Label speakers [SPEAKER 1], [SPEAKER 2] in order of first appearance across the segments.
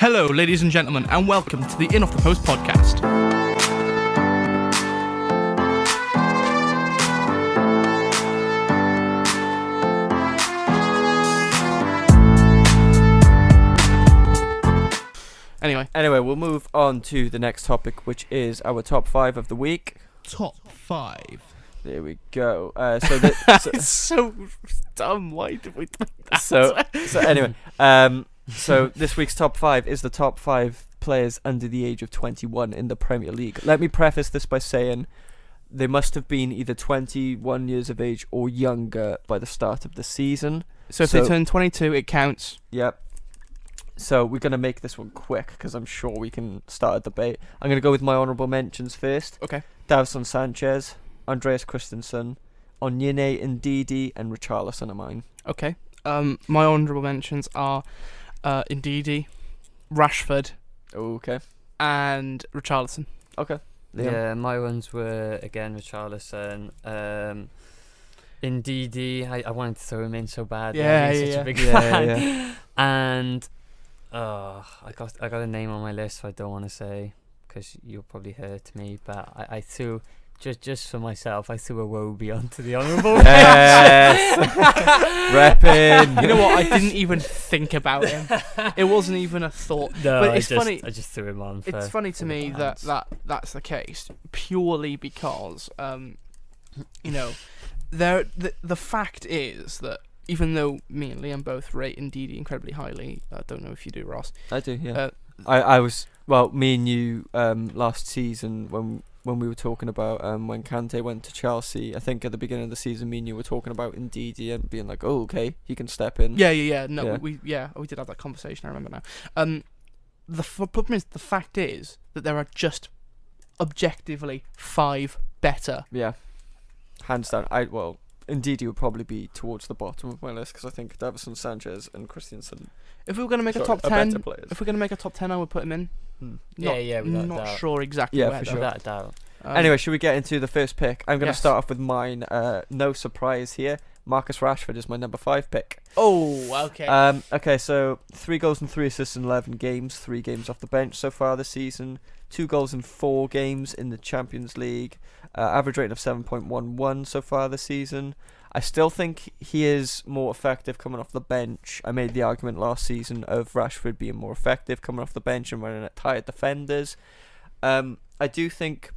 [SPEAKER 1] Hello, ladies and gentlemen, and welcome to the In Off the Post podcast.
[SPEAKER 2] Anyway, we'll move on to the next topic, which is our top 5 of the week.
[SPEAKER 1] Top 5.
[SPEAKER 2] There we go.
[SPEAKER 1] It's so dumb. Why did we do that?
[SPEAKER 2] So this week's top 5 is the top 5 players under the age of 21 in the Premier League. Let me preface this by saying they must have been either 21 years of age or younger by the start of the season.
[SPEAKER 1] So if they turn 22, it counts.
[SPEAKER 2] Yep. So we're going to make this one quick because I'm sure we can start a debate. I'm going to go with my honourable mentions first.
[SPEAKER 1] Okay.
[SPEAKER 2] Davinson Sanchez, Andreas Christensen, Onyene Ndidi, and Richarlison are mine.
[SPEAKER 1] Okay. My honourable mentions are Ndidi, Rashford,
[SPEAKER 2] Okay.
[SPEAKER 1] and Richarlison.
[SPEAKER 2] Okay. Liam?
[SPEAKER 3] Yeah, my ones were, again, Richarlison. Ndidi, I wanted to throw him in so bad.
[SPEAKER 1] Yeah,
[SPEAKER 3] He's such a big fan. And I got a name on my list I don't want to say because you'll probably hurt me, but I threw... Just for myself, I threw a Wobie onto the honourable.
[SPEAKER 2] Yes. Reppin'.
[SPEAKER 1] You know what? I didn't even think about him. It wasn't even a thought.
[SPEAKER 3] No,
[SPEAKER 1] but it's funny.
[SPEAKER 3] I just threw him on.
[SPEAKER 1] It's funny to me that's the case purely because the fact is that even though me and Liam both rate Ndidi incredibly highly, I don't know if you do, Ross.
[SPEAKER 2] I do. Yeah. I was me and you last season when we were talking about when Kante went to Chelsea. I think at the beginning of the season, me and you were talking about Ndidi and being like, "Oh, okay, he can step in."
[SPEAKER 1] Yeah. No,
[SPEAKER 2] Yeah.
[SPEAKER 1] we did have that conversation. I remember now. The problem is, the fact is that there are just objectively 5 better.
[SPEAKER 2] Yeah. Hands down. Ndidi would probably be towards the bottom of my list because I think Davinson Sanchez and Christensen.
[SPEAKER 1] If we were going to make a top 10, I would put him in. Not sure exactly.
[SPEAKER 2] Yeah,
[SPEAKER 1] where,
[SPEAKER 2] for
[SPEAKER 1] though.
[SPEAKER 2] sure.
[SPEAKER 3] Without doubt.
[SPEAKER 2] Anyway, should we get into the first pick? I'm going to
[SPEAKER 1] Yes.
[SPEAKER 2] start off with mine. No surprise here. Marcus Rashford is my number 5 pick.
[SPEAKER 1] Oh, okay.
[SPEAKER 2] Okay, so 3 goals and 3 assists in 11 games, 3 games off the bench so far this season, 2 goals in 4 games in the Champions League, average rating of 7.11 so far this season. I still think he is more effective coming off the bench. I made the argument last season of Rashford being more effective coming off the bench and running at tired defenders. I do think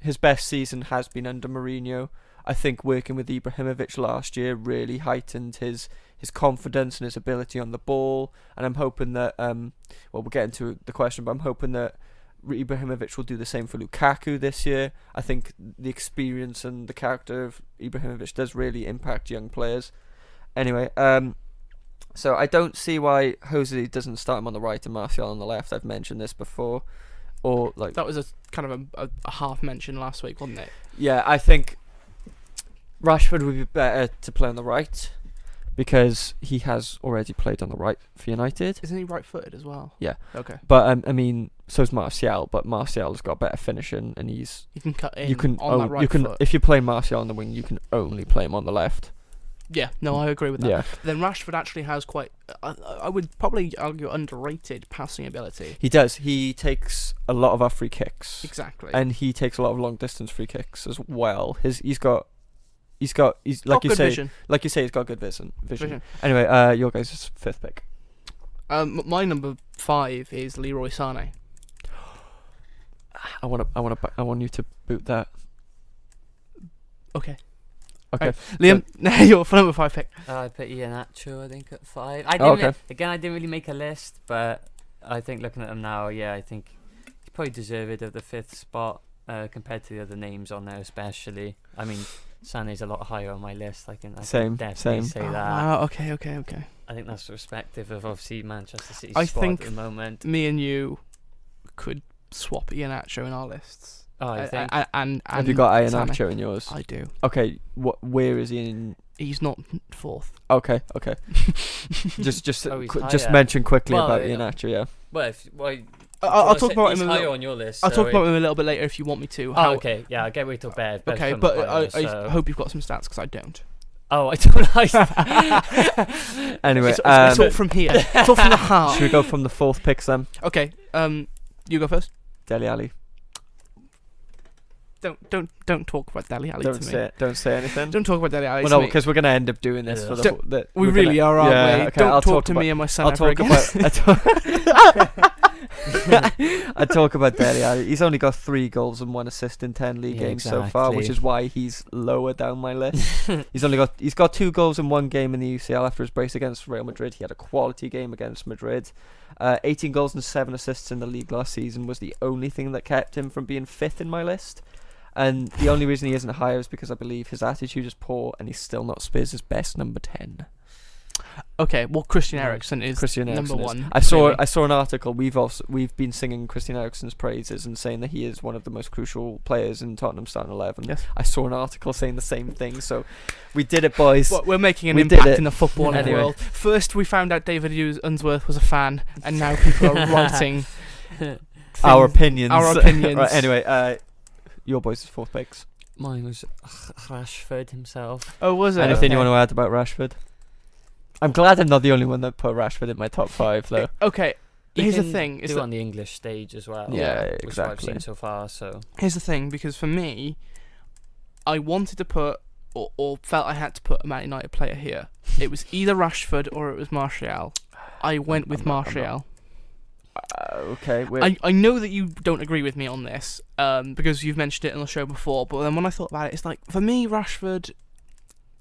[SPEAKER 2] his best season has been under Mourinho. I think working with Ibrahimovic last year really heightened his confidence and his ability on the ball. And I'm hoping that, we'll get into the question, but I'm hoping that Ibrahimovic will do the same for Lukaku this year. I think the experience and the character of Ibrahimovic does really impact young players. Anyway, so I don't see why Jose doesn't start him on the right and Martial on the left. I've mentioned this before. Or like
[SPEAKER 1] that was a kind of a half mention last week, wasn't it?
[SPEAKER 2] Yeah, I think Rashford would be better to play on the right because he has already played on the right for United.
[SPEAKER 1] Isn't he right-footed as well?
[SPEAKER 2] Yeah.
[SPEAKER 1] Okay.
[SPEAKER 2] But so's Martial. But Martial's got better finishing, and he
[SPEAKER 1] can cut in.
[SPEAKER 2] that right
[SPEAKER 1] foot.
[SPEAKER 2] If you play Martial on the wing, you can only play him on the left.
[SPEAKER 1] Yeah. No, I agree with that.
[SPEAKER 2] Yeah.
[SPEAKER 1] Then Rashford actually has quite, I would probably argue, underrated passing ability.
[SPEAKER 2] He does. He takes a lot of our free kicks.
[SPEAKER 1] Exactly.
[SPEAKER 2] And he takes a lot of long distance free kicks as well. He's like you say,
[SPEAKER 1] vision.
[SPEAKER 2] like you say, he's got good vision. Anyway, your guys' 5th pick.
[SPEAKER 1] My number 5 is Leroy Sane.
[SPEAKER 2] I want you to boot that.
[SPEAKER 1] Okay.
[SPEAKER 2] Okay.
[SPEAKER 1] Right. Liam, your number 5 pick.
[SPEAKER 3] I put Iheanacho, I think, at 5.
[SPEAKER 2] I
[SPEAKER 3] didn't really make a list, but I think looking at him now, I think he's probably deserved of the 5th spot compared to the other names on there, especially. I mean, Sane's a lot higher on my list. I can definitely say that.
[SPEAKER 1] Wow. Okay.
[SPEAKER 3] I think that's respective of obviously Manchester City's
[SPEAKER 1] I
[SPEAKER 3] squad
[SPEAKER 1] think
[SPEAKER 3] at the moment.
[SPEAKER 1] Me and you could swap Iheanacho in our lists.
[SPEAKER 3] Oh, I think.
[SPEAKER 1] And
[SPEAKER 2] Have you got
[SPEAKER 1] Sane.
[SPEAKER 2] Iheanacho in yours?
[SPEAKER 1] I do.
[SPEAKER 2] Okay. Where is he in?
[SPEAKER 1] He's not 4th.
[SPEAKER 2] Okay. just
[SPEAKER 3] higher.
[SPEAKER 2] mention quickly about
[SPEAKER 3] yeah.
[SPEAKER 2] Iheanacho. Yeah.
[SPEAKER 1] I'll talk about him.
[SPEAKER 3] He's higher on your list.
[SPEAKER 1] I'll talk about him a little bit later if you want me to.
[SPEAKER 3] Okay. Yeah, I'll get wait till bed.
[SPEAKER 1] Okay, but I hope you've got some stats because I don't.
[SPEAKER 3] Oh, I don't like.
[SPEAKER 2] Anyway,
[SPEAKER 1] It's all from here. It's all from the heart.
[SPEAKER 2] should we go from the fourth picks then?
[SPEAKER 1] Okay. You go first.
[SPEAKER 2] Dele Alli.
[SPEAKER 1] Don't talk about Dele Alli to me.
[SPEAKER 2] Don't say anything.
[SPEAKER 1] Don't talk about Dele Alli.
[SPEAKER 2] Well,
[SPEAKER 1] to
[SPEAKER 2] no,
[SPEAKER 1] me.
[SPEAKER 2] because we're gonna end up doing this
[SPEAKER 3] Yeah.
[SPEAKER 2] for
[SPEAKER 1] We
[SPEAKER 2] we're
[SPEAKER 1] really
[SPEAKER 2] gonna-
[SPEAKER 1] are, aren't
[SPEAKER 2] yeah,
[SPEAKER 1] we?
[SPEAKER 2] okay,
[SPEAKER 1] Don't
[SPEAKER 2] I'll
[SPEAKER 1] talk to
[SPEAKER 2] about,
[SPEAKER 1] me and my son
[SPEAKER 2] I'll
[SPEAKER 1] ever
[SPEAKER 2] talk
[SPEAKER 1] again.
[SPEAKER 2] about. I talk about Dele Alli. He's only got 3 goals and 1 assist in 10 league games so far, which
[SPEAKER 3] exactly.
[SPEAKER 2] is why he's lower down my list. He's got 2 goals in 1 game in the UCL after his brace against Real Madrid. He had a quality game against Madrid. 18 goals and 7 assists in the league last season was the only thing that kept him from being 5th in my list. And the only reason he isn't higher is because I believe his attitude is poor and he's still not Spurs' best number 10.
[SPEAKER 1] Okay, well, Christian Eriksen is
[SPEAKER 2] Christian
[SPEAKER 1] number
[SPEAKER 2] Eriksen is.
[SPEAKER 1] 1.
[SPEAKER 2] I saw
[SPEAKER 1] really.
[SPEAKER 2] an article. We've been singing Christian Eriksen's praises and saying that he is one of the most crucial players in Tottenham's starting 11.
[SPEAKER 1] Yes.
[SPEAKER 2] I saw an article saying the same thing. So we did it, boys.
[SPEAKER 1] Well, we're making an
[SPEAKER 2] We did
[SPEAKER 1] impact
[SPEAKER 2] it.
[SPEAKER 1] in the footballing
[SPEAKER 2] Anyway.
[SPEAKER 1] world. First, we found out David Unsworth was a fan, and now people are writing
[SPEAKER 2] Our opinions.
[SPEAKER 1] Our opinions.
[SPEAKER 2] Right, anyway, your boys' 4th picks.
[SPEAKER 3] Mine was Rashford himself.
[SPEAKER 1] Oh, was it?
[SPEAKER 2] Anything you
[SPEAKER 1] Okay.
[SPEAKER 2] want to add about Rashford? I'm glad I'm not the only one that put Rashford in my top 5, though.
[SPEAKER 1] Okay,
[SPEAKER 3] You
[SPEAKER 1] here's the
[SPEAKER 3] can
[SPEAKER 1] thing. Is
[SPEAKER 3] do
[SPEAKER 1] that
[SPEAKER 3] on the English stage as well.
[SPEAKER 2] Yeah,
[SPEAKER 3] which is what I've
[SPEAKER 2] exactly.
[SPEAKER 3] seen so far. So
[SPEAKER 1] Here's the thing, because for me, I wanted to put, or felt I had to put a Man United player here. It was either Rashford or it was Martial. I went with
[SPEAKER 2] I'm not-
[SPEAKER 1] Martial.
[SPEAKER 2] Okay.
[SPEAKER 1] I know that you don't agree with me on this, because you've mentioned it on the show before, but then when I thought about it, it's like, for me, Rashford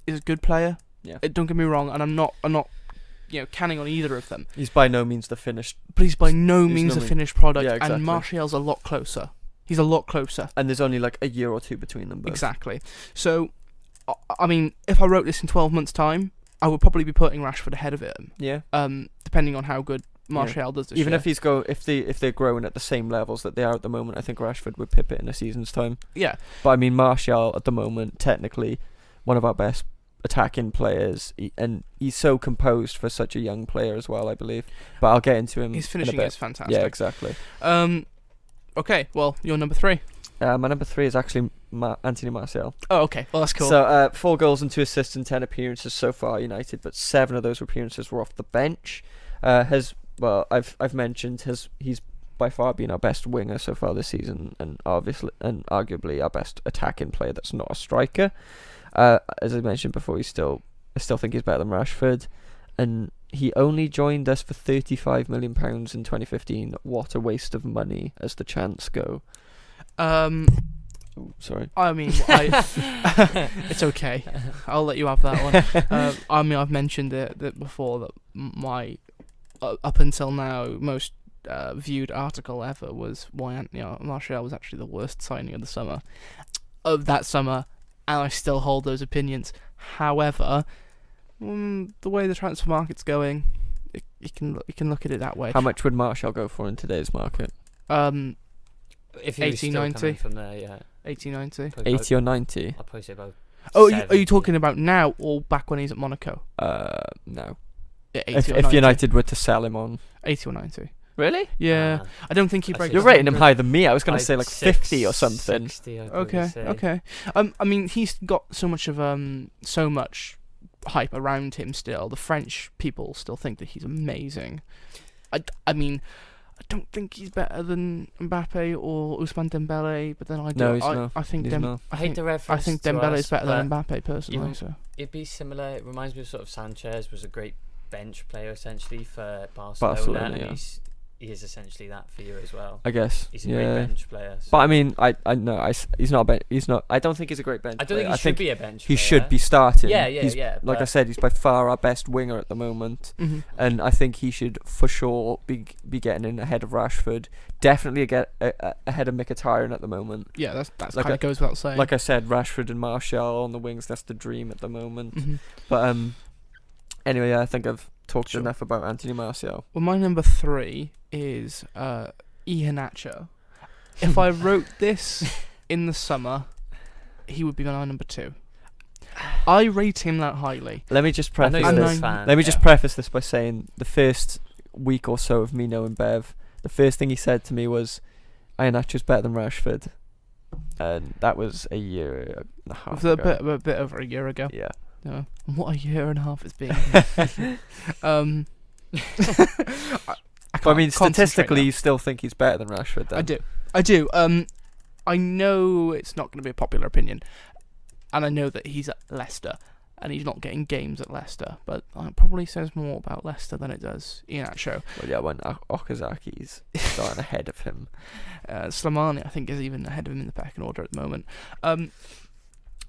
[SPEAKER 1] is a good player.
[SPEAKER 2] Yeah.
[SPEAKER 1] Don't get me wrong, and I'm not canning on either of them.
[SPEAKER 2] He's by no means the finished.
[SPEAKER 1] But he's by no
[SPEAKER 2] He's
[SPEAKER 1] means
[SPEAKER 2] no
[SPEAKER 1] a
[SPEAKER 2] mean-
[SPEAKER 1] finished product,
[SPEAKER 2] Yeah, exactly.
[SPEAKER 1] and Martial's a lot closer. He's a lot closer.
[SPEAKER 2] And there's only like a year or 2 between them both.
[SPEAKER 1] Exactly. So, I mean, if I wrote this in 12 months' time, I would probably be putting Rashford ahead of him.
[SPEAKER 2] Yeah.
[SPEAKER 1] Depending on how good Martial does this
[SPEAKER 2] Even
[SPEAKER 1] year.
[SPEAKER 2] if they're growing at the same levels that they are at the moment, I think Rashford would pip it in a season's time.
[SPEAKER 1] Yeah.
[SPEAKER 2] But I mean, Martial at the moment, technically, one of our best attacking players, and he's so composed for such a young player as well, I believe. But I'll get into him.
[SPEAKER 1] His
[SPEAKER 2] in a
[SPEAKER 1] finishing
[SPEAKER 2] bit.
[SPEAKER 1] is fantastic.
[SPEAKER 2] Yeah, exactly.
[SPEAKER 1] Okay, well, you're number 3.
[SPEAKER 2] My number 3 is actually Anthony Martial.
[SPEAKER 1] Oh, okay. Well, that's cool.
[SPEAKER 2] So 4 goals and 2 assists in 10 appearances so far at United, but 7 of those appearances were off the bench. I've mentioned he's by far been our best winger so far this season, and arguably our best attacking player that's not a striker. As I mentioned before, I still think he's better than Rashford, and he only joined us for £35 million in 2015. What a waste of money, as the chants go. Sorry.
[SPEAKER 1] I mean, it's okay. I'll let you have that one. I mean, I've mentioned it before that my up until now most viewed article ever was why Anthony Martial was actually the worst signing of that summer, and I still hold those opinions. However, the way the transfer market's going, you can look at it that way.
[SPEAKER 2] How much would Martial go for in today's market?
[SPEAKER 3] if he was
[SPEAKER 1] 80,
[SPEAKER 3] still
[SPEAKER 1] 90.
[SPEAKER 3] coming from there, yeah,
[SPEAKER 1] 80, 90.
[SPEAKER 3] probably
[SPEAKER 2] 80 or 90?
[SPEAKER 3] I'll probably say about.
[SPEAKER 1] Oh, are you
[SPEAKER 3] 70.
[SPEAKER 1] talking about now or back when he's at Monaco?
[SPEAKER 2] No.
[SPEAKER 1] Yeah, 80
[SPEAKER 2] If
[SPEAKER 1] or 90.
[SPEAKER 2] United were to sell him on.
[SPEAKER 1] 80 or 90.
[SPEAKER 2] Really?
[SPEAKER 1] Yeah,
[SPEAKER 3] Ah.
[SPEAKER 1] I don't think he
[SPEAKER 3] I
[SPEAKER 1] breaks.
[SPEAKER 3] see.
[SPEAKER 2] You're rating him higher than me. I was going to
[SPEAKER 3] I'd
[SPEAKER 2] say like
[SPEAKER 3] six-
[SPEAKER 2] 50 or something.
[SPEAKER 3] 60, I'd probably
[SPEAKER 1] Okay,
[SPEAKER 3] say.
[SPEAKER 1] okay. I mean, he's got so much hype around him still. The French people still think that he's amazing. I mean, I don't think he's better than Mbappe or Ousmane Dembele, but then I
[SPEAKER 2] No,
[SPEAKER 1] do.
[SPEAKER 2] he's not.
[SPEAKER 1] I think
[SPEAKER 2] He's not.
[SPEAKER 3] I hate the reference.
[SPEAKER 1] I think
[SPEAKER 3] to
[SPEAKER 1] Dembele
[SPEAKER 3] us,
[SPEAKER 1] is better
[SPEAKER 3] but
[SPEAKER 1] than Mbappe personally.
[SPEAKER 3] even-
[SPEAKER 1] So
[SPEAKER 3] It'd be similar. It reminds me of sort of Sanchez was a great bench player essentially for
[SPEAKER 2] Barcelona,
[SPEAKER 3] and
[SPEAKER 2] yeah.
[SPEAKER 3] he is essentially that for you as well.
[SPEAKER 2] I guess.
[SPEAKER 3] He's a
[SPEAKER 2] yeah.
[SPEAKER 3] great bench player. So
[SPEAKER 2] But I mean, he's not. He's not. I don't think he's a great bench.
[SPEAKER 3] I don't think
[SPEAKER 2] player.
[SPEAKER 3] he should be a bench
[SPEAKER 2] he
[SPEAKER 3] player.
[SPEAKER 2] should be starting.
[SPEAKER 3] Yeah, yeah,
[SPEAKER 2] He's,
[SPEAKER 3] yeah.
[SPEAKER 2] Like I
[SPEAKER 3] but
[SPEAKER 2] said, he's by far our best winger at the moment, and I think he should for sure be getting in ahead of Rashford. Definitely ahead of Mkhitaryan at the moment.
[SPEAKER 1] yeah, that's
[SPEAKER 2] Like
[SPEAKER 1] kind of goes without saying.
[SPEAKER 2] Like I said, Rashford and Martial on the wings. That's the dream at the moment.
[SPEAKER 1] Mhm.
[SPEAKER 2] But anyway, I think I've talked
[SPEAKER 1] Sure.
[SPEAKER 2] enough about Anthony Martial.
[SPEAKER 1] Well, my number 3 is Iheanacho. If I wrote this in the summer, he would be my number 2. I rate him that highly.
[SPEAKER 2] Let me just
[SPEAKER 3] I know
[SPEAKER 2] preface
[SPEAKER 3] you're
[SPEAKER 1] this.
[SPEAKER 3] a fan.
[SPEAKER 2] Let me just
[SPEAKER 3] yeah.
[SPEAKER 2] preface this by saying the first week or so of me knowing Bev, the first thing he said to me was, Iheanacho's better than Rashford. And that was a year and a half
[SPEAKER 1] It was
[SPEAKER 2] ago.
[SPEAKER 1] a bit over a year ago.
[SPEAKER 2] Yeah.
[SPEAKER 1] No. What a year and a half it's been.
[SPEAKER 2] I mean,
[SPEAKER 1] can't
[SPEAKER 2] statistically,
[SPEAKER 1] concentrate
[SPEAKER 2] you still think he's better than Rashford, then?
[SPEAKER 1] now. I do. I know it's not going to be a popular opinion, and I know that he's at Leicester, and he's not getting games at Leicester, but it probably says more about Leicester than it does Iheanacho.
[SPEAKER 2] Well, yeah, when Okazaki's starting ahead of him.
[SPEAKER 1] Slimani, I think, is even ahead of him in the pecking order at the moment.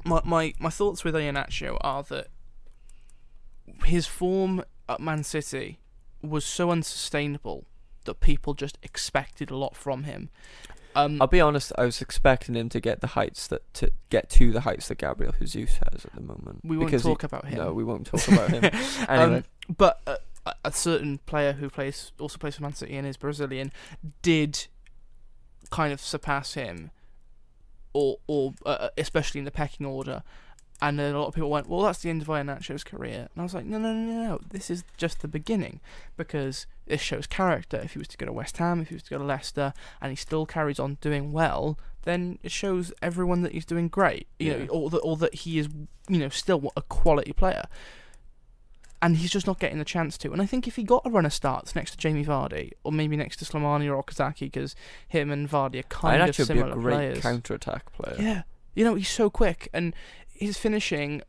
[SPEAKER 1] My thoughts with Iheanacho are that his form at Man City was so unsustainable that people just expected a lot from him.
[SPEAKER 2] I'll be honest, I was expecting him to get to the heights that Gabriel Jesus has at the moment.
[SPEAKER 1] We won't talk about him.
[SPEAKER 2] No, we won't talk about him. Anyway.
[SPEAKER 1] But a certain player who also plays for Man City and is Brazilian did kind of surpass him, or especially in the pecking order. And then a lot of people went, well, that's the end of Iheanacho's career. And I was like, no. This is just the beginning. Because this shows character. If he was to go to West Ham, if he was to go to Leicester, and he still carries on doing well, then it shows everyone that he's doing great. You know, or that he is, still a quality player. And he's just not getting the chance to. And I think if he got a run of starts next to Jamie Vardy, or maybe next to Slimani or Okazaki, because him and Vardy are kind of similar
[SPEAKER 2] be a great
[SPEAKER 1] players.
[SPEAKER 2] counter-attack player.
[SPEAKER 1] Yeah. He's so quick. And his finishing,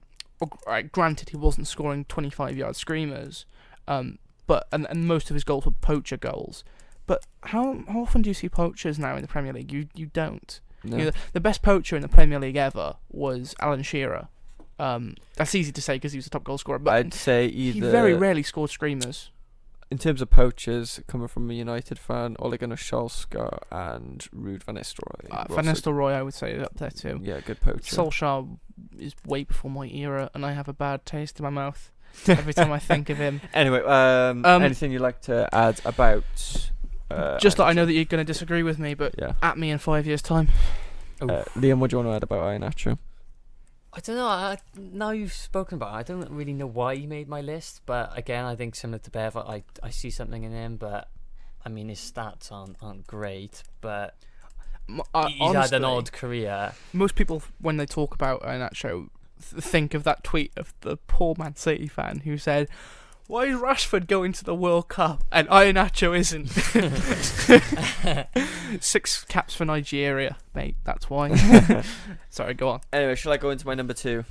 [SPEAKER 1] granted, he wasn't scoring 25-yard screamers, but most of his goals were poacher goals. But how often do you see poachers now in the Premier League? You don't.
[SPEAKER 2] No.
[SPEAKER 1] The best poacher in the Premier League ever was Alan Shearer. That's easy to say because he was the top goal scorer, but
[SPEAKER 2] I'd say either
[SPEAKER 1] he very rarely scored screamers.
[SPEAKER 2] In terms of poachers, coming from a United fan, Ole Gunnar Solskjaer and Ruud van Nistelrooy.
[SPEAKER 1] Van Nistelrooy, I would say, is up there too.
[SPEAKER 2] Yeah, good poacher.
[SPEAKER 1] Solskjaer is way before my era, and I have a bad taste in my mouth every time I think of him.
[SPEAKER 2] Anyway, anything you'd like to add about...
[SPEAKER 1] just that I know that you're going to disagree with me, but at me in 5 years' time.
[SPEAKER 2] Liam, what do you want to add about Iheanacho?
[SPEAKER 3] I don't know. Now you've spoken about it, I don't really know why he made my list. But again, I think similar to Bev, I see something in him. But I mean, his stats aren't great. But he's
[SPEAKER 1] honestly,
[SPEAKER 3] had an odd career.
[SPEAKER 1] Most people, when they talk about Iheanacho, think of that tweet of the poor Man City fan who said, "Why is Rashford going to the World Cup and Iheanacho isn't?" 6 caps for Nigeria, mate. That's why. Sorry, go on.
[SPEAKER 2] Anyway, shall I go into my number 2?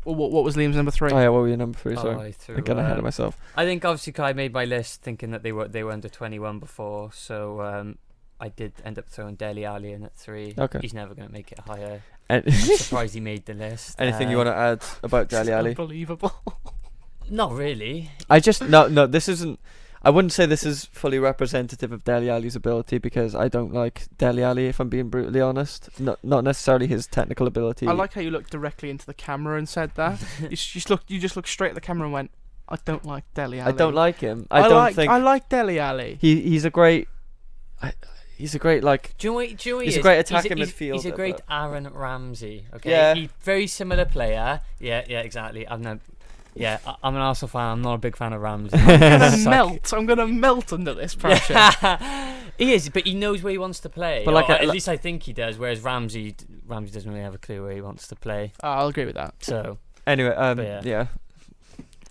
[SPEAKER 1] Well, what was Liam's number 3?
[SPEAKER 2] Oh yeah, what were your number 3? Sorry, I got ahead of myself.
[SPEAKER 3] I think obviously Kai made my list thinking that they were under 21 before, so I did end up throwing Dele Alli in at 3.
[SPEAKER 2] Okay.
[SPEAKER 3] He's never going to make it higher.
[SPEAKER 2] I'm
[SPEAKER 3] I'm surprised he made the list.
[SPEAKER 2] Anything you want to add about Dele Alli?
[SPEAKER 1] Unbelievable.
[SPEAKER 3] Not really.
[SPEAKER 2] No, this isn't. I wouldn't say this is fully representative of Dele Alli's ability because I don't like Dele Alli, if I'm being brutally honest. Not necessarily his technical ability.
[SPEAKER 1] I like how you looked directly into the camera and said that. You just looked straight at the camera and went, "I don't like Dele Alli."
[SPEAKER 2] I don't like him.
[SPEAKER 1] I like Dele Alli.
[SPEAKER 2] He's a great. He's a great like.
[SPEAKER 3] Do you know what
[SPEAKER 2] he's a great attacking midfielder.
[SPEAKER 3] He's a great Aaron Ramsey. Okay.
[SPEAKER 2] Yeah.
[SPEAKER 3] He's very similar player. Yeah, exactly. Yeah, I'm an Arsenal fan. I'm not a big fan of Ramsey.
[SPEAKER 1] I'm gonna melt under this pressure.
[SPEAKER 3] He is, but he knows where he wants to play.
[SPEAKER 2] But
[SPEAKER 3] at least I think he does. Whereas Ramsey doesn't really have a clue where he wants to play.
[SPEAKER 1] I'll agree with that.
[SPEAKER 3] So
[SPEAKER 2] anyway, yeah.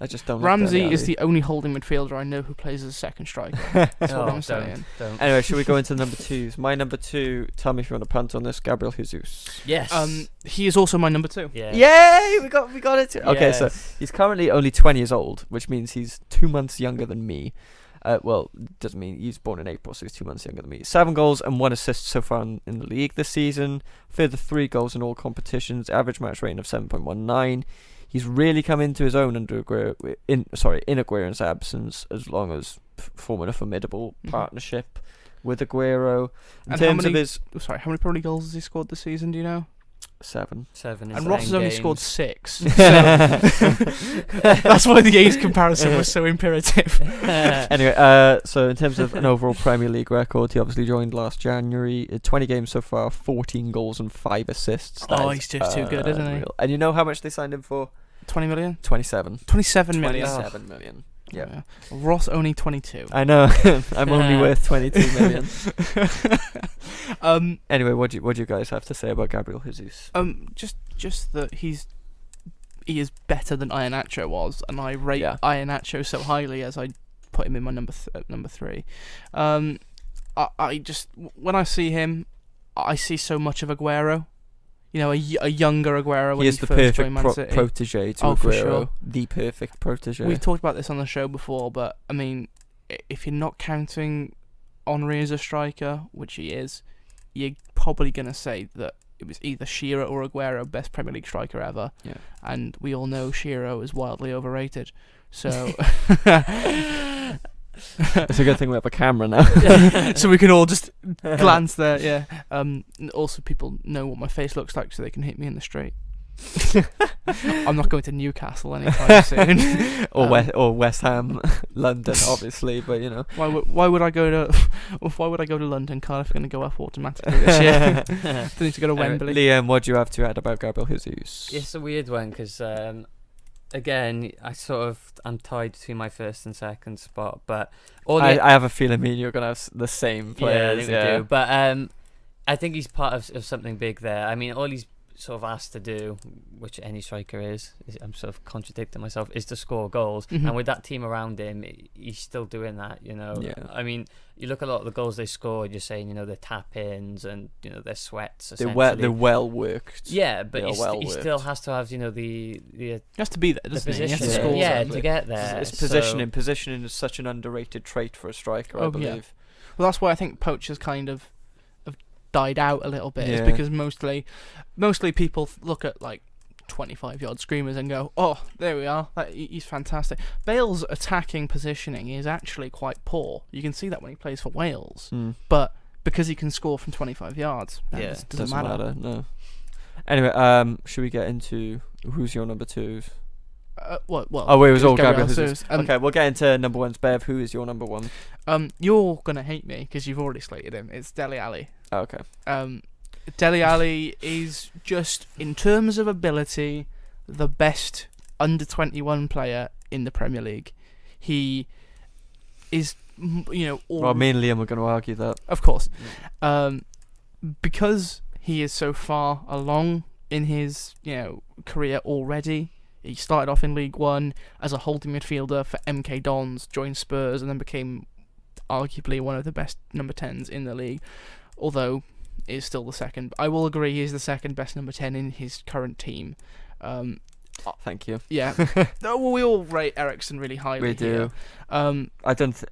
[SPEAKER 2] I just don't.
[SPEAKER 1] Ramsey is the only holding midfielder I know who plays as a second striker. That's what I'm saying.
[SPEAKER 3] Don't.
[SPEAKER 2] Anyway, should we go into number 2s? My number 2. Tell me if you want to punt on this. Gabriel Jesus.
[SPEAKER 3] Yes.
[SPEAKER 1] He is also my number 2.
[SPEAKER 3] Yeah.
[SPEAKER 2] Yay! We got it. Okay,
[SPEAKER 3] Yes.
[SPEAKER 2] so he's currently only 20 years old, which means he's 2 months younger than me. Well, doesn't mean he's born in April, so he's 2 months younger than me. 7 goals and 1 assist so far in the league this season. Further 3 goals in all competitions. Average match rating of 7.19. He's really come into his own in Aguero's absence, as long as forming a formidable partnership with Aguero.
[SPEAKER 1] How many Premier League goals has he scored this season? Do you know?
[SPEAKER 2] 7.
[SPEAKER 1] And Ross has only scored 6. So that's why the age comparison was so imperative.
[SPEAKER 2] Anyway, so in terms of an overall Premier League record, he obviously joined last January. 20 games so far, 14 goals and 5 assists.
[SPEAKER 1] He's just too good, isn't he?
[SPEAKER 2] And you know how much they signed him for?
[SPEAKER 1] 20 million?
[SPEAKER 2] 27.
[SPEAKER 1] 27 million.
[SPEAKER 2] 27 million. Yeah.
[SPEAKER 1] Ross only 22.
[SPEAKER 2] I know. I'm only worth 22 million. Anyway, what do you guys have to say about Gabriel Jesus?
[SPEAKER 1] Just that he's he is better than Iheanacho was, and I rate Iheanacho so highly as I put him in my number 3. I just, when I see him, I see so much of Aguero. You know, a younger Aguero when he
[SPEAKER 2] is the
[SPEAKER 1] first joined Man
[SPEAKER 2] perfect
[SPEAKER 1] City.
[SPEAKER 2] protege to
[SPEAKER 1] Oh,
[SPEAKER 2] Aguero.
[SPEAKER 1] for sure.
[SPEAKER 2] The perfect protege.
[SPEAKER 1] We've talked about this on the show before, but I mean, if you're not counting Henry as a striker, which he is, you're probably going to say that it was either Shearer or Aguero, best Premier League striker ever.
[SPEAKER 2] Yeah.
[SPEAKER 1] And we all know Shearer is wildly overrated. So
[SPEAKER 2] it's a good thing we have a camera now.
[SPEAKER 1] so we can all just glance there. Yeah. Also, people know what my face looks like, so they can hit me in the street. I'm not going to Newcastle anytime soon.
[SPEAKER 2] or West Ham, London, obviously. But you know,
[SPEAKER 1] why would I go to London? Cardiff are going to go up automatically this year. They need to go to Wembley.
[SPEAKER 2] Liam, what do you have to add about Gabriel Jesus?
[SPEAKER 3] It's a weird one because again, I'm tied to my first and second spot, but
[SPEAKER 2] I have a feeling me and you're gonna have the same players.
[SPEAKER 3] Yeah, I think we do. But I think he's part of something big there. I mean, all he's sort of asked to do, which any striker is I'm sort of contradicting myself, is to score goals.
[SPEAKER 1] Mm-hmm.
[SPEAKER 3] And with that team around him, he's still doing that, you know.
[SPEAKER 2] Yeah.
[SPEAKER 3] I mean, you look at a lot of the goals they scored, you're saying, you know, they're tap-ins and, you know, they're sweats, essentially.
[SPEAKER 2] They're well worked.
[SPEAKER 3] Yeah, but he still has to have, you know, the
[SPEAKER 1] he has to be there, doesn't he? He has to
[SPEAKER 3] position.
[SPEAKER 1] score
[SPEAKER 3] Yeah,
[SPEAKER 1] something.
[SPEAKER 3] to get there.
[SPEAKER 2] It's positioning. Positioning is such an underrated trait for a striker, I believe.
[SPEAKER 1] Yeah. Well, that's why I think poachers kind of have died out a little bit.
[SPEAKER 2] Yeah.
[SPEAKER 1] Is because mostly people look at like 25-yard screamers and go, "Oh, there we are. He's fantastic." Bale's attacking positioning is actually quite poor. You can see that when he plays for Wales. But because he can score from 25 yards, it doesn't matter.
[SPEAKER 2] No. Anyway, should we get into who's your number 2s?
[SPEAKER 1] Well,
[SPEAKER 2] it was all Gabriel
[SPEAKER 1] Jesus.
[SPEAKER 2] Jesus. Okay, we'll get into number 1s. Bev, who is your number 1?
[SPEAKER 1] You're gonna hate me because you've already slated him. It's Dele Alli.
[SPEAKER 2] Oh, okay.
[SPEAKER 1] Dele Alli is just, in terms of ability, the best under-21 player in the Premier League. He is, you know...
[SPEAKER 2] Well, me and Liam are going to argue that.
[SPEAKER 1] Of course. Because he is so far along in his, you know, career already. He started off in League One as a holding midfielder for MK Dons, joined Spurs, and then became arguably one of the best number 10s in the league. Although... is still the second. I will agree he's the second best number 10 in his current team.
[SPEAKER 2] Thank you.
[SPEAKER 1] Yeah. No, well, we all rate Eriksen really highly.
[SPEAKER 2] We do. I don't.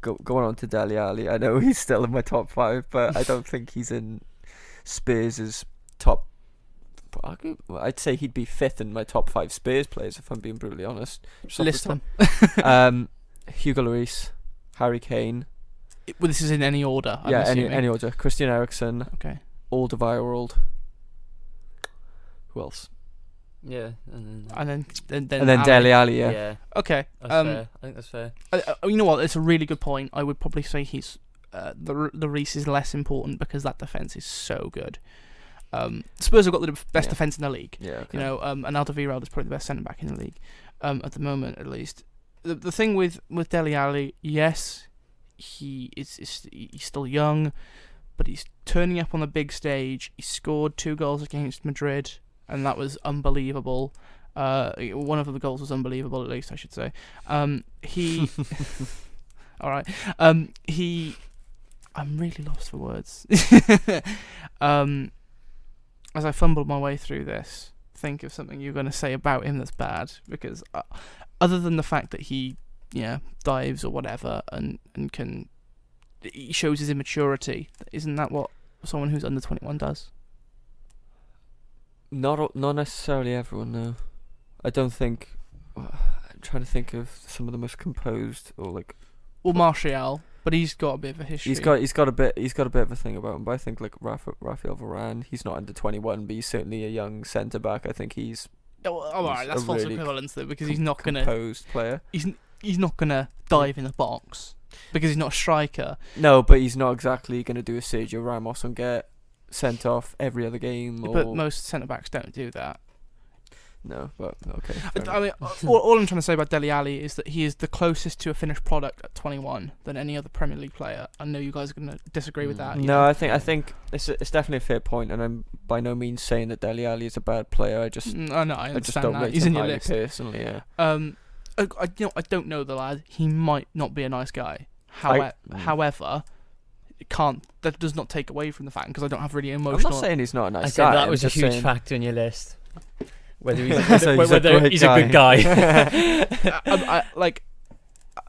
[SPEAKER 2] Going on to Dele Alli, I know he's still in my top 5, but I don't think he's in Spurs' top. I'd say he'd be 5th in my top 5 Spurs players, if I'm being brutally honest.
[SPEAKER 1] List them.
[SPEAKER 2] Hugo Lloris, Harry Kane.
[SPEAKER 1] Well, this is in any order. I'm assuming.
[SPEAKER 2] Any order. Christian Eriksen.
[SPEAKER 1] Okay.
[SPEAKER 2] Alderweireld. Who else?
[SPEAKER 3] Yeah,
[SPEAKER 1] and then
[SPEAKER 2] Dele Alli. Yeah.
[SPEAKER 1] Okay.
[SPEAKER 3] That's fair. I think that's fair.
[SPEAKER 1] You know what? It's a really good point. I would probably say he's the Reece is less important because that defense is so good. Spurs have got the best defense in the league.
[SPEAKER 2] Yeah. Okay.
[SPEAKER 1] You know, and Alderweireld is probably the best centre back in the league, at the moment at least. The thing with Dele Alli, yes. He's still young, but he's turning up on the big stage. He scored 2 goals against Madrid, and that was unbelievable. One of the goals was unbelievable, at least I should say. He, all right. I'm really lost for words. As I fumble my way through this, think of something you're going to say about him that's bad, because other than the fact that he dives or whatever, and he shows his immaturity. Isn't that what someone who's under 21 does?
[SPEAKER 2] Not necessarily everyone, no. I don't think. I'm trying to think of some of the most composed or like.
[SPEAKER 1] Well, Martial, but he's got a bit of a history.
[SPEAKER 2] He's got a bit of a thing about him. But I think like Raphael Varane, he's not under 21, but he's certainly a young centre back. I think he's.
[SPEAKER 1] Alright, that's false equivalence though, because he's not gonna
[SPEAKER 2] composed player.
[SPEAKER 1] He's not gonna dive in the box because he's not a striker.
[SPEAKER 2] No, but he's not exactly gonna do a Sergio Ramos and get sent off every other game.
[SPEAKER 1] But most centre backs don't do that.
[SPEAKER 2] No, but okay.
[SPEAKER 1] I mean, all I'm trying to say about Dele Alli is that he is the closest to a finished product at 21 than any other Premier League player. I know you guys are going to disagree with that.
[SPEAKER 2] No, I think it's definitely a fair point, and I'm by no means saying that Dele Alli is a bad player. I just
[SPEAKER 1] I understand
[SPEAKER 2] I just don't
[SPEAKER 1] that.
[SPEAKER 2] rate
[SPEAKER 1] He's
[SPEAKER 2] him
[SPEAKER 1] in your
[SPEAKER 2] highly
[SPEAKER 1] list.
[SPEAKER 2] personally. Yeah.
[SPEAKER 1] I don't know the lad. He might not be a nice guy. However, that does not take away from the fact, because I don't have really emotional.
[SPEAKER 2] I'm not saying he's not a nice
[SPEAKER 3] I said
[SPEAKER 2] guy.
[SPEAKER 3] that was a
[SPEAKER 2] just
[SPEAKER 3] huge
[SPEAKER 2] saying-
[SPEAKER 3] factor in your list. Whether he's,
[SPEAKER 2] So
[SPEAKER 3] whether
[SPEAKER 2] great
[SPEAKER 3] he's a good guy.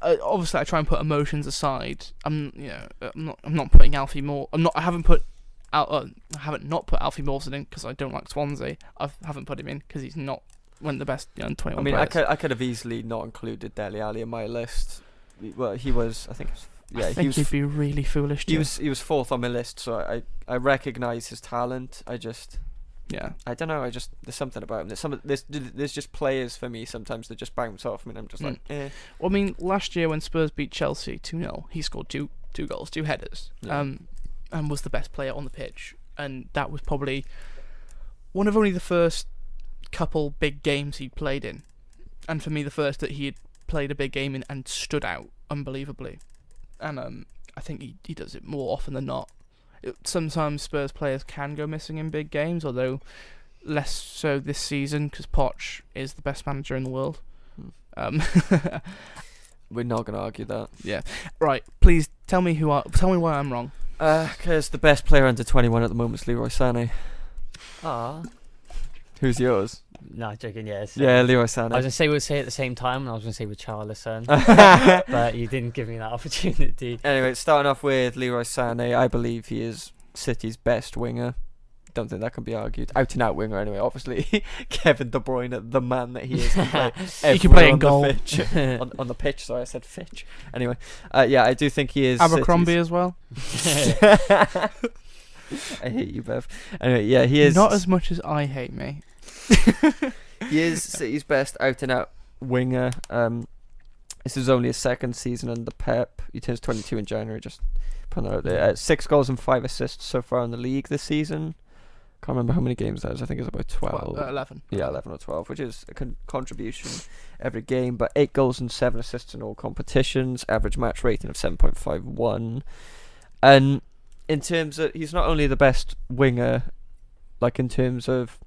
[SPEAKER 1] Obviously, I try and put emotions aside. I'm not putting Alfie Moore. I haven't not put Alfie Mawson in because I don't like Swansea. I haven't put him in because he's not one of the best 21
[SPEAKER 2] I mean,
[SPEAKER 1] players.
[SPEAKER 2] I could have easily not included Dele Alli in my list. Well, he was. I think.
[SPEAKER 1] I think he'd be really foolish.
[SPEAKER 2] He was fourth on my list, so I recognise his talent. I don't know. There's something about him. There's just players for me sometimes that just bounce off me, and I'm just like, eh.
[SPEAKER 1] Well, I mean, last year when Spurs beat Chelsea 2-0, he scored two goals, 2 headers, and was the best player on the pitch. And that was probably one of only the first couple big games he'd played in, and for me, the first that he had played a big game in and stood out unbelievably. And I think he does it more often than not. Sometimes Spurs players can go missing in big games, although less so this season because Poch is the best manager in the world.
[SPEAKER 2] We're not going to argue that.
[SPEAKER 1] Yeah. Right. Please tell me why I'm wrong.
[SPEAKER 2] Because the best player under 21 at the moment is Leroy Sane.
[SPEAKER 3] Ah.
[SPEAKER 2] Who's yours?
[SPEAKER 3] No, joking. Yes.
[SPEAKER 2] Yeah, Leroy Sane.
[SPEAKER 3] I was gonna say we'll say it at the same time, and I was gonna say with Charlison, but you didn't give me that opportunity.
[SPEAKER 2] Anyway, starting off with Leroy Sane, I believe he is City's best winger. Don't think that can be argued. Out and out winger, anyway. Obviously, Kevin De Bruyne, the man that he is, can play
[SPEAKER 1] He can play in
[SPEAKER 2] on
[SPEAKER 1] goal.
[SPEAKER 2] the pitch. on the pitch. Sorry, I said Fitch. Anyway, yeah, I do think he is
[SPEAKER 1] Abercrombie as well.
[SPEAKER 2] I hate you, Bev. Anyway, yeah, he is
[SPEAKER 1] Not as much as I hate me.
[SPEAKER 2] He is City's best out and out winger. This is only his second season under Pep. He turns 22 in January. Just putting that out there. 6 goals and 5 assists so far in the league this season. Can't remember how many games that is. I think it's about 12.
[SPEAKER 1] 11.
[SPEAKER 2] Yeah, 11 or 12, which is a contribution every game. But 8 goals and 7 assists in all competitions. Average match rating of 7.51. And in terms of, he's not only the best winger, like in terms of,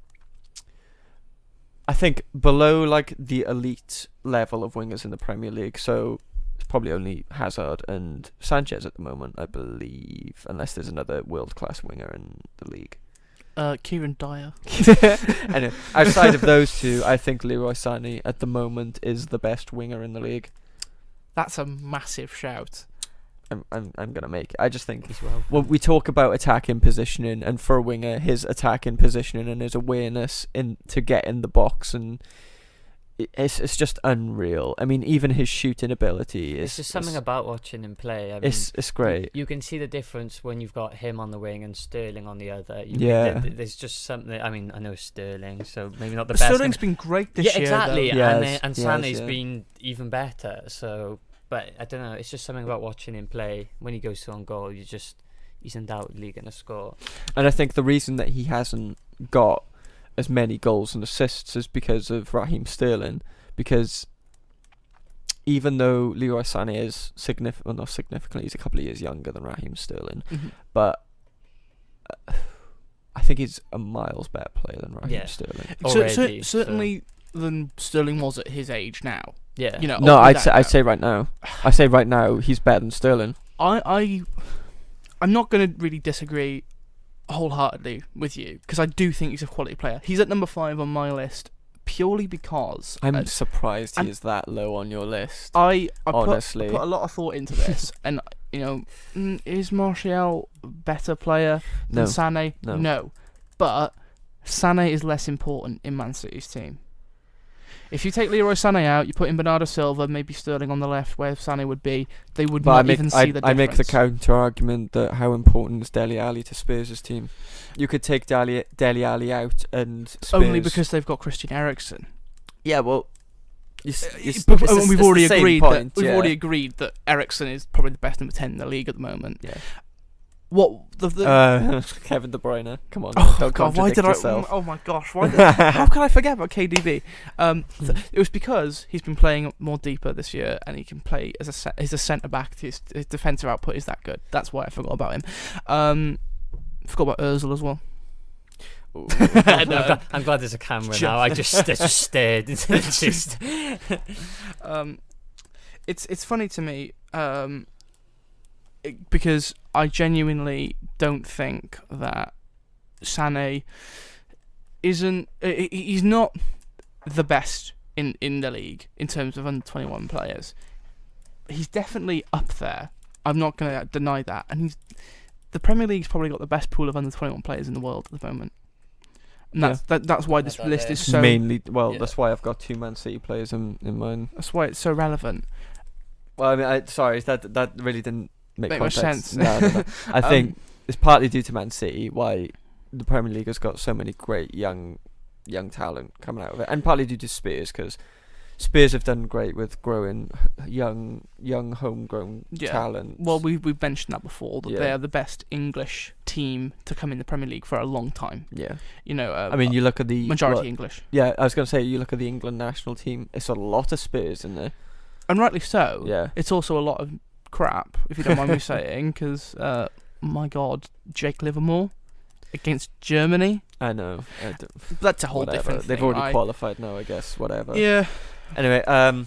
[SPEAKER 2] I think below like the elite level of wingers in the Premier League. So it's probably only Hazard and Sanchez at the moment, I believe, unless there's another world-class winger in the league.
[SPEAKER 1] Kieran Dyer.
[SPEAKER 2] Anyway, outside of those two, I think Leroy Sane at the moment is the best winger in the league.
[SPEAKER 1] That's a massive shout.
[SPEAKER 2] I'm gonna make it. I just think when we talk about attacking positioning, and for a winger, his attacking positioning and his awareness to get in the box, and it's just unreal. I mean, even his shooting ability is.
[SPEAKER 3] It's just something about watching him play. I mean,
[SPEAKER 2] it's great.
[SPEAKER 3] You can see the difference when you've got him on the wing and Sterling on the other. There's just something. I mean, I know Sterling, so maybe not the best.
[SPEAKER 1] Sterling's been great this year.
[SPEAKER 3] Exactly.
[SPEAKER 1] Though.
[SPEAKER 3] And Sane's been even better. So. But I don't know, it's just something about watching him play. When he goes to on goal, he's undoubtedly going to score.
[SPEAKER 2] And I think the reason that he hasn't got as many goals and assists is because of Raheem Sterling. Because even though Leroy Sane is not significantly, he's a couple of years younger than Raheem Sterling.
[SPEAKER 1] Mm-hmm.
[SPEAKER 2] But I think he's a miles better player than Raheem Sterling.
[SPEAKER 1] Certainly than Sterling was at his age now.
[SPEAKER 3] Yeah.
[SPEAKER 1] You know.
[SPEAKER 2] No, I'd say right now. I say right now he's better than Sterling.
[SPEAKER 1] I'm not going to really disagree wholeheartedly with you because I do think he's a quality player. He's at number 5 on my list purely because
[SPEAKER 2] I'm surprised he is that low on your list.
[SPEAKER 1] I
[SPEAKER 2] honestly
[SPEAKER 1] put a lot of thought into this, and you know, is Martial a better player than Sané? No, but Sané is less important in Man City's team. If you take Leroy Sané out, you put in Bernardo Silva, maybe Sterling on the left, where Sané would be, they would not even see the difference.
[SPEAKER 2] I make the counter argument that how important is Dele Alli to Spurs' team. You could take Dele Alli out and Spurs...
[SPEAKER 1] Only because they've got Christian Eriksen.
[SPEAKER 2] Yeah, well...
[SPEAKER 1] We've already agreed that Eriksen is probably the best number 10 in the league at the moment.
[SPEAKER 2] Yeah.
[SPEAKER 1] What the
[SPEAKER 2] Kevin De Bruyne. Come on,
[SPEAKER 1] Oh
[SPEAKER 2] don't
[SPEAKER 1] God! Why
[SPEAKER 2] contradict
[SPEAKER 1] did
[SPEAKER 2] yourself.
[SPEAKER 1] I? Oh my gosh! How can I forget about KDB? It was because he's been playing more deeper this year, and he can play as a centre back. His defensive output is that good. That's why I forgot about him. Forgot about Özil as well.
[SPEAKER 3] I'm glad there's a camera now. I just stared. It's
[SPEAKER 1] funny to me because I genuinely don't think that Sane isn't. He's not the best in the league in terms of under-21 players. He's definitely up there. I'm not going to deny that. And the Premier League's probably got the best pool of under-21 players in the world at the moment. And that's why this list is so...
[SPEAKER 2] Mainly, that's why I've got 2 Man City players in mine.
[SPEAKER 1] That's why it's so relevant.
[SPEAKER 2] Well, I mean, sorry, that really didn't make
[SPEAKER 1] much
[SPEAKER 2] context.
[SPEAKER 1] sense.
[SPEAKER 2] No. I think it's partly due to Man City why the Premier League has got so many great young talent coming out of it, and partly due to Spurs, because Spurs have done great with growing young homegrown talent.
[SPEAKER 1] Well, we've mentioned that before, that they are the best English team to come in the Premier League for a long time.
[SPEAKER 2] Yeah.
[SPEAKER 1] You know,
[SPEAKER 2] I mean, you look at the...
[SPEAKER 1] majority English.
[SPEAKER 2] Yeah, I was going to say, you look at the England national team, it's a lot of Spurs in there.
[SPEAKER 1] And rightly so.
[SPEAKER 2] Yeah.
[SPEAKER 1] It's also a lot of crap, if you don't mind me saying, because, my God, Jake Livermore against Germany.
[SPEAKER 2] I know.
[SPEAKER 1] That's a whole different thing.
[SPEAKER 2] They've already qualified now, I guess, whatever.
[SPEAKER 1] Yeah.
[SPEAKER 2] Anyway, I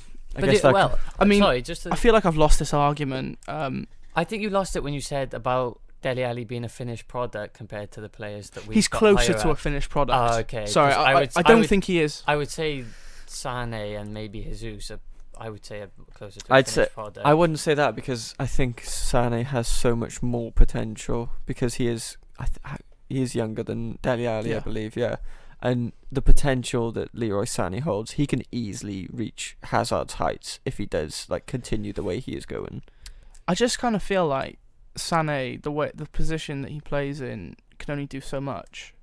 [SPEAKER 1] feel like I've lost this argument.
[SPEAKER 3] I think you lost it when you said about Dele Alli being a finished product compared to the players that we.
[SPEAKER 1] He's closer to a finished product.
[SPEAKER 3] Oh, okay.
[SPEAKER 1] Sorry, I don't think he is.
[SPEAKER 3] I would say Sane and maybe Jesus I would say closer to a finished product.
[SPEAKER 2] I wouldn't say that, because I think Sane has so much more potential, because he is younger than Dele Alli, I believe, and the potential that Leroy Sane holds, he can easily reach Hazard's heights if he does continue the way he is going.
[SPEAKER 1] I just kind of feel like Sane, the position that he plays in, can only do so much.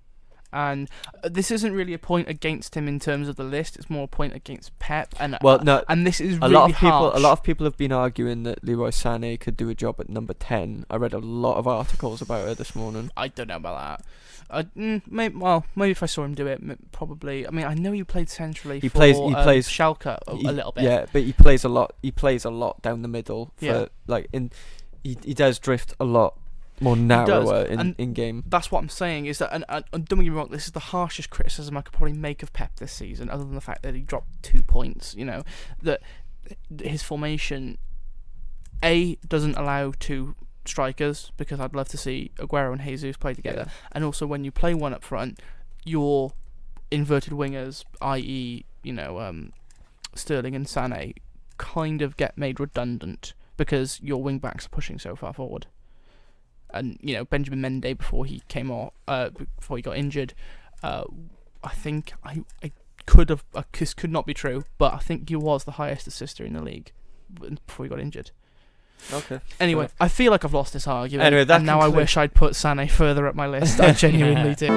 [SPEAKER 1] And this isn't really a point against him in terms of the list. It's more a point against Pep. And and this is really harsh.
[SPEAKER 2] A lot of people have been arguing that Leroy Sane could do a job at number 10. I read a lot of articles about it this morning.
[SPEAKER 1] I don't know about that. Maybe if I saw him do it, probably. I mean, I know he played centrally. He plays Schalke a little bit.
[SPEAKER 2] Yeah, but he plays a lot. He plays a lot down the middle. He does drift a lot more narrower in game.
[SPEAKER 1] That's what I'm saying, is that, and don't get me wrong, this is the harshest criticism I could probably make of Pep this season, other than the fact that he dropped 2 points. You know, that his formation doesn't allow 2 strikers, because I'd love to see Aguero and Jesus play together, and also when you play one up front, your inverted wingers, i.e., Sterling and Sane, kind of get made redundant because your wing backs are pushing so far forward. And Benjamin Mendy, before he came off, before he got injured, I think this could not be true, but I think he was the highest assister in the league before he got injured.
[SPEAKER 2] Okay.
[SPEAKER 1] Anyway, I feel like I've lost this argument.
[SPEAKER 2] Anyway,
[SPEAKER 1] and now I wish I'd put Sane further up my list. I genuinely do.